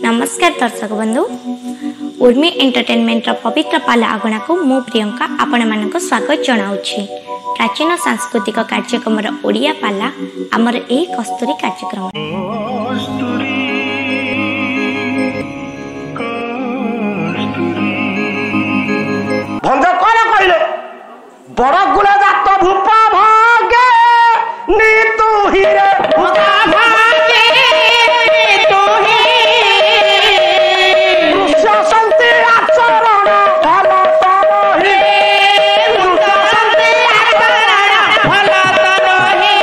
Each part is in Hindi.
नमस्कार दर्शक बंधु उर्मी एंटरटेनमेंट पवित्र पाला आगणा को मु प्रियंका आपण मानक स्वागत जनाऊँगी। प्राचीन सांस्कृतिक कार्यक्रम ओडिया पाला आमर ए कस्तूरी कार्यक्रम भंज कौन कहले बड़ गुला जात भूपा भागे नी तू ही रे भूपा भागे तू ही दृश्य संति आचरण भल तनहि दृश्य संति आचरण भल तनहि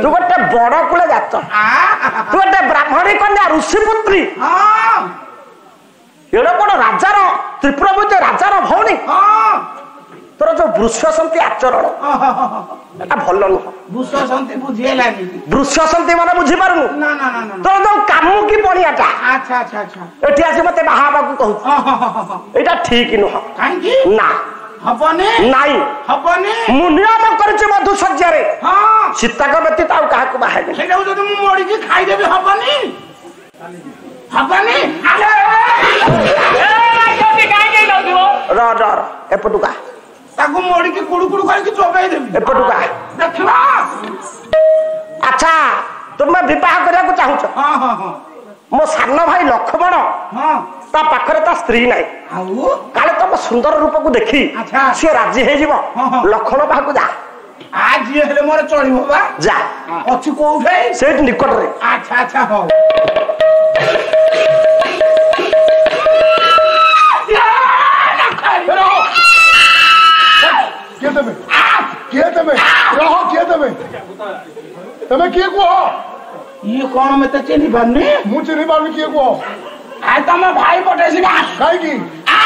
तू गोटे बड़ गुला जात तू गोटे ब्राह्मणी कन्या ऋषिपुत्री एड़ा कौन राजार त्रिपुरावती राजार भौणी तोर जो वृषसंती आचरण भल नुह वृषसंती माने बुझी पारनु तोर जो कामू की बणियाटा एठी आसी मते बाहाबा को कहू एटा ठीक नुह ना हबने नाई हबने मु नियम करछि मधु सज्जा रे सीता का व्यतीत आ काहा को बाहाबे सेटा जदि मु मोड़ी के खाइ देबे हबने हबने एपटुका ताको मोड़ी के कुड़ू कुड़ू करके चोबाई देबी एपटुका देखला अच्छा तुम विवाह करिया को चाहू छ हां हां हां मो सान भाई लक्ष्मण हां ता पाखरे ता स्त्री नाही आउ काले तुम सुंदर रूप को देखी अच्छा से राजी हे जीवो लक्ष्मण पाखु जा आज ये हेले मोर चढ़िबो बा जा अछि कोउठे सेठ निकट रे अच्छा अच्छा हो तमे किए को ये कौन में तो चिन्ह बनने मु चिन्ह बानी किए को आ तम भाई पटेसी ना काई की आ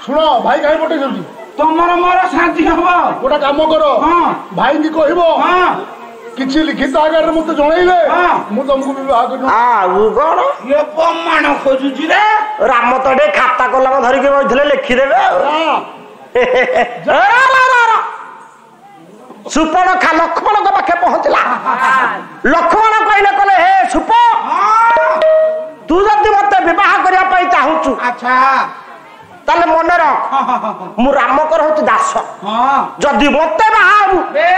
सुनो भाई काई पटे जल्दी तमर मोर शांति हबो गोटा काम करो हां भाई की कहबो हां किछि लिखित आकार मते जणाइले हां मु तुमको विवाह कर आ उ कोन ये प्रमाण खोजुची रे राम तडे खाता कलम धरि के बइथले लिखि देबे सुपण खा लक्ष्मण के पाखे पहुंचला लक्ष्मण कहले कहले हे सुप तू जदि मते विवाह करिया पई चाहूचु अच्छा ताले मन रख मु राम कर होत दास हां जदि मते बाहाबु बे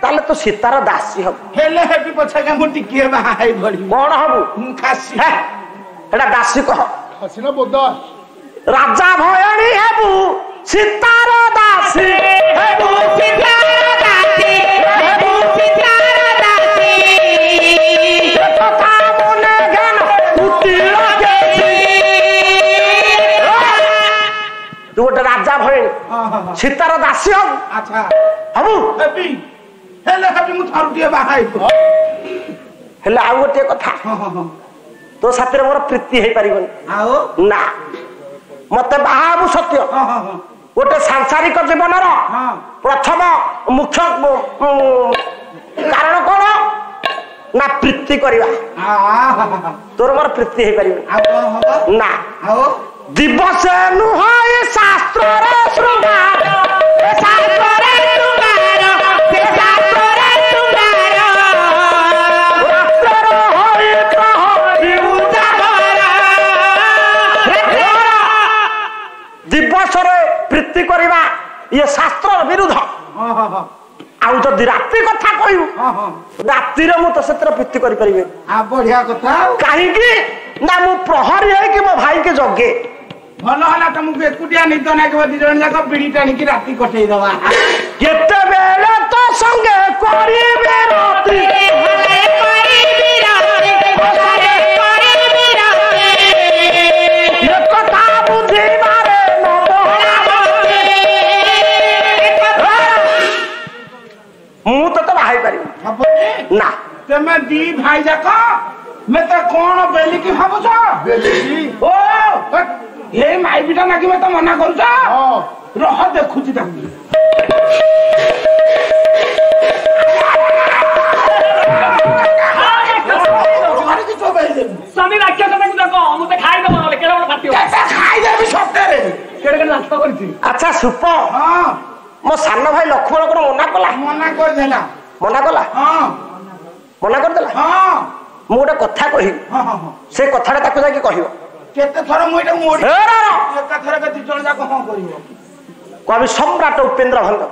ताले तो सीतार दासी हब हेले हेपी पछा के मु टिकिए बाहाई भड़ी कोन हबु खासी हे एटा दासी कह हसिना बोदा राजा भयणी हेबु सीतार दासी हेबु सीतार दासी हेबु सीतार दासी कथा मने ज्ञान उठी लगे तू गोटे राजा भयणी सीतार दासी हबु अच्छा हबु हेपी हेले हेपी मु थारुटिए बाहाई हेले आ गोटे कथा हां तो साथरे मोर प्रीति हे परिबन आओ ना मते बाहाबु सत्य हां गोटे सांसारिक जीवन हां प्रथम मुख्य कारण कौन ना प्रीति करवा तोर मोर प्रीति हे परिबन ना आओ दिवस नुह शास्त्र रे श्रृंगार शास्त्र रे श्रृंगार शास्त्र रे श्रृंगार रात्र होई प्रहरी उजागर दिवस रे प्रीति करवा ये शास्त्र विरुद्ध आउ जदि राति कथा कहू राति रे मु तो सत्र प्रीति करि परिबे आ बढ़िया कथा काहे कि ना मु प्रहरी है कि मो भाई के जगे भल हला तुमको एकुटिया निद ना के दी जण जाक पीड़ी टाणी की राति कटई दवा केते बेले तो संगे करिबे राति हले करिबे राति हले करिबे राति ये कथा बुझी मारे न बोला मु तो बाहाई पारि ना तमे दी भाई जाक मैं तो कौन बेली की भाबो छ बेली ओ ये माई बिटा ना कि मैं तो मना करू छ रह देखुची ताकू स्वामी राख्या तमे को मते खाइ दबो नले केडा फाटियो खाई देबी सप्ताहे केडा केडा नास्ता करछि अच्छा सुप हां मो सान भाई लक्ष्मण को मना कला मना कर देला मना कला हां मना करदेला हां मु गोटे कथा कहि हां से कथाटा ताको जाके कहियो केते थर मु एटा मोडी ए रा रा एका थर के जण जा हां करिवो कवि सम्राट उपेन्द्र भंग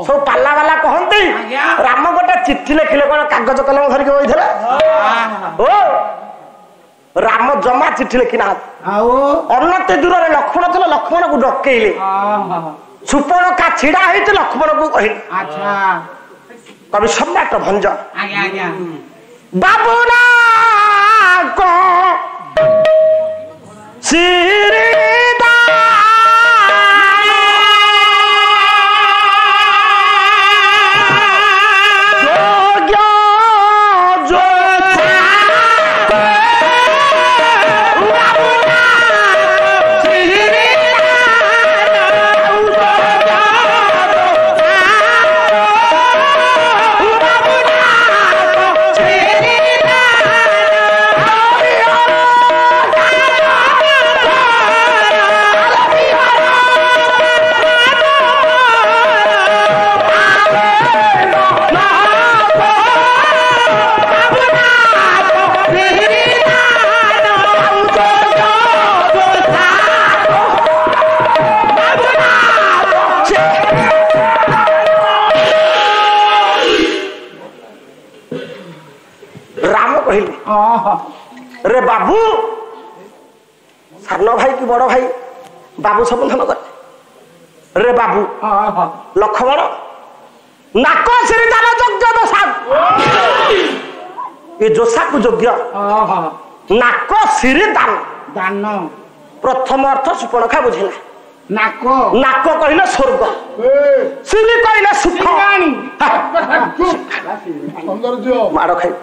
सब पाला वाला कहते आज्ञा। राम गोटे चिट्ठी लिखिले कौन कागज कलम धरिक बइथिले ओ राम जमा चिट्ठी लिखि ना आओ अनते दूर रे लक्ष्मण थे लक्ष्मण को डकेइले सुपर्णखा छिड़ा होती लक्ष्मण को कहले अच्छा कवि सम्राट भंज आज्ञा आज्ञा बाबूना को श्रीदा रे बाबू सानो भाई की बड़ भाई बाबू संबोधन करे रे बाबू लक्ष्मण नाक श्री दान यज्ञ दोषा ये जोशा को योग्य नाक श्री दान दान प्रथम अर्थ सुपर्णखा बुझिला नाक नाक कहले स्वर्ग श्री कहले सुख सौंदर्य माड़ खाई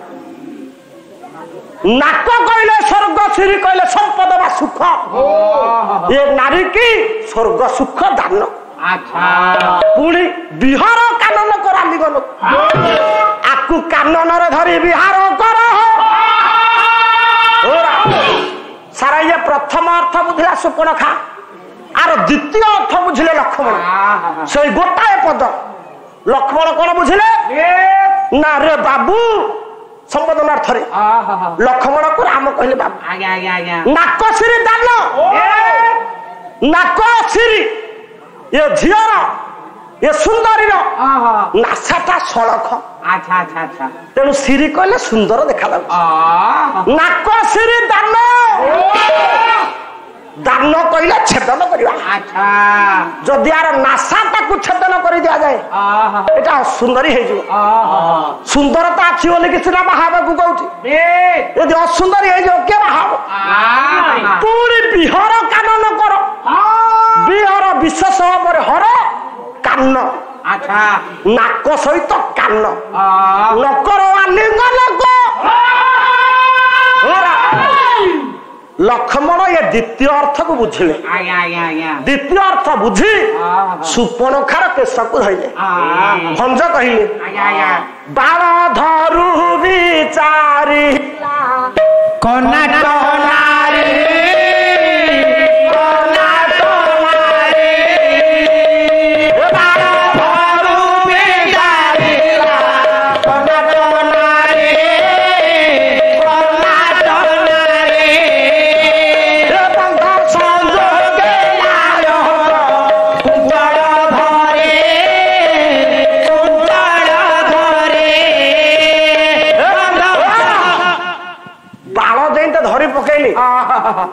नाक कहले स्वर्ग श्री कहले संपद बा सुख ये नारी की स्वर्ग सुख दान अच्छा पुणी बिहार कानन कराली गल आकु कानन रे धरी बिहार कर सारा ये प्रथम अर्थ बुझला सुपर्णखा आर द्वितीय अर्थ बुझिले लक्ष्मण से गोटाए पद लक्ष्मण कौन बुझिले ना रे बाबू संबोधनार्थ रे लक्ष्मण को राम कहले बाबू आज्ञा आज्ञा आज्ञा नाक श्री दान नाक श्री ये झीर ये सुंदरी नासाटा सड़क अच्छा अच्छा अच्छा तेणु श्री कहले सुंदर देखा नाक श्री दान दान कहले छेदन करवा अच्छा जदि यार नासाटा को छेदन कर दिया जाए एटा सुंदरी है जो सुंदरता अच्छी बोले कि सिना बाहाबा को कहउची यदि असुंदरी है जो के बाहाब पूरी बिहार कानन कर बिहार विशेष भाव हर कान अच्छा नाक सहित कान नकर आलिंगन लक्ष्मण ये द्वितीय अर्थ को बुझिले द्वितीय अर्थ बुझी सुपर्णखार केश को धैले भंज कहले बाण धरु विचारी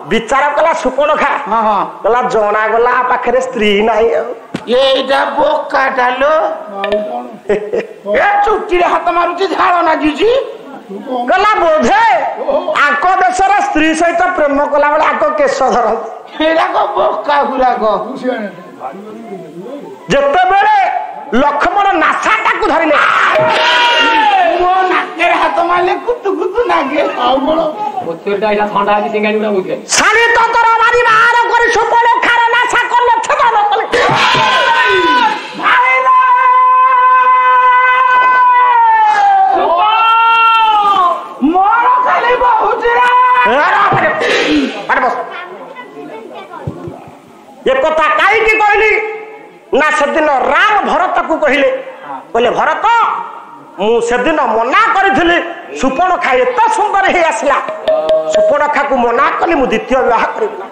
विचार कला सुपर्णखा कला जना गला पाखरे स्त्री नाही एटा बोकाटा लो ए चुट्टी रे हाथ मारुची झाळ नागिची कला बोधे आको देशर स्त्री सहित प्रेम कला बेले आको केश धर हेरा को बोका गुरा को जते बेले लक्ष्मण नासाटा को धरिले मो नाके हाथ मारले कुतु कुतु नागे आउ कोन ओतेटा इला ठंडा आछि टिंगानी उडा बुझे साली तो तोर मारी बाहर करी सुपर्णखार नासा करले छेदन कले भाईला मोर खाली बहुचरा अरे बस ये कथा काई की कहली ना सेदिन राम भरत को कहले कहले भरत मु सेदिन मना करिथिली सुपर्णखा एत सुंदर हे आसला सुपर्णखा को मना कली मु द्वितीय विवाह करिबना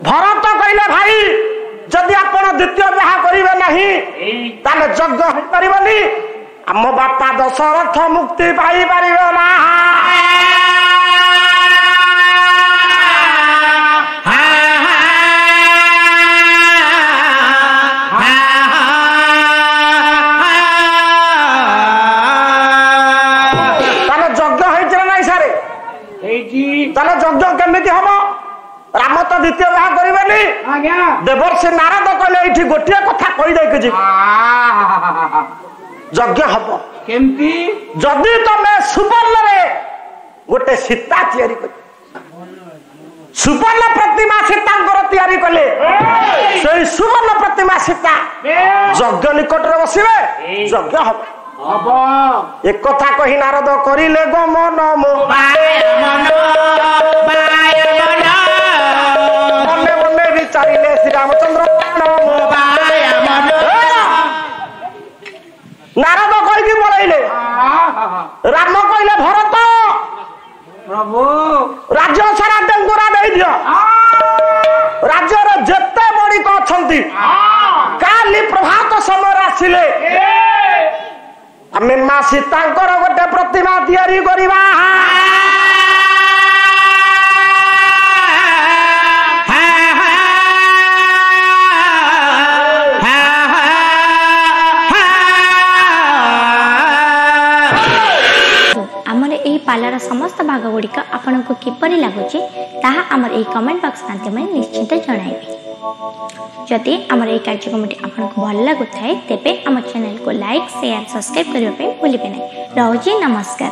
भरत कहले भाई जदि आपण द्वितीय विवाह करिवे नहीं ताले यज्ञ हो परिबनी आम बापा दशरथ मुक्ति पाई परिबे ना ताले यज्ञ केमिति हम राम तो द्वितीय विवाह करेनि देवर्षि नारद कहले एठी गोटिए कथा कहि दे कि यज्ञ हब केमिति जदि तमे सुवर्ण रे गोटे सीता तयारी कर सुवर्ण प्रतिमा सीतांकर तयारी कले सेही सुवर्ण प्रतिमा सीता यज्ञ निकट रे बसिबे यज्ञ हब एक कथा कही नारद करिले गो मन मने मने विचारिले श्री रामचंद्र नारद कहि बोलैले राम कहले भरत प्रभु राज्य सारा डेंगुरा दे दियो राज्य रे जत्ते बड़ी को अछंती काली प्रभात समय आसिले आमे मां सीतांकर गोटे प्रतिमा तैयारी करिबा आमर एही पालार समस्त भाग गुड़िक आपण को किपरि लागुची ताहा आमर एही कमेंट बॉक्स माध्यम निश्चित जणाइबे जदि आमर एही कार्यक्रमटी आपण को भल लागुथाय तेबे आम चैनल को लाइक शेयर सब्सक्राइब करियो पे भूलिबे नै। रहउची नमस्कार।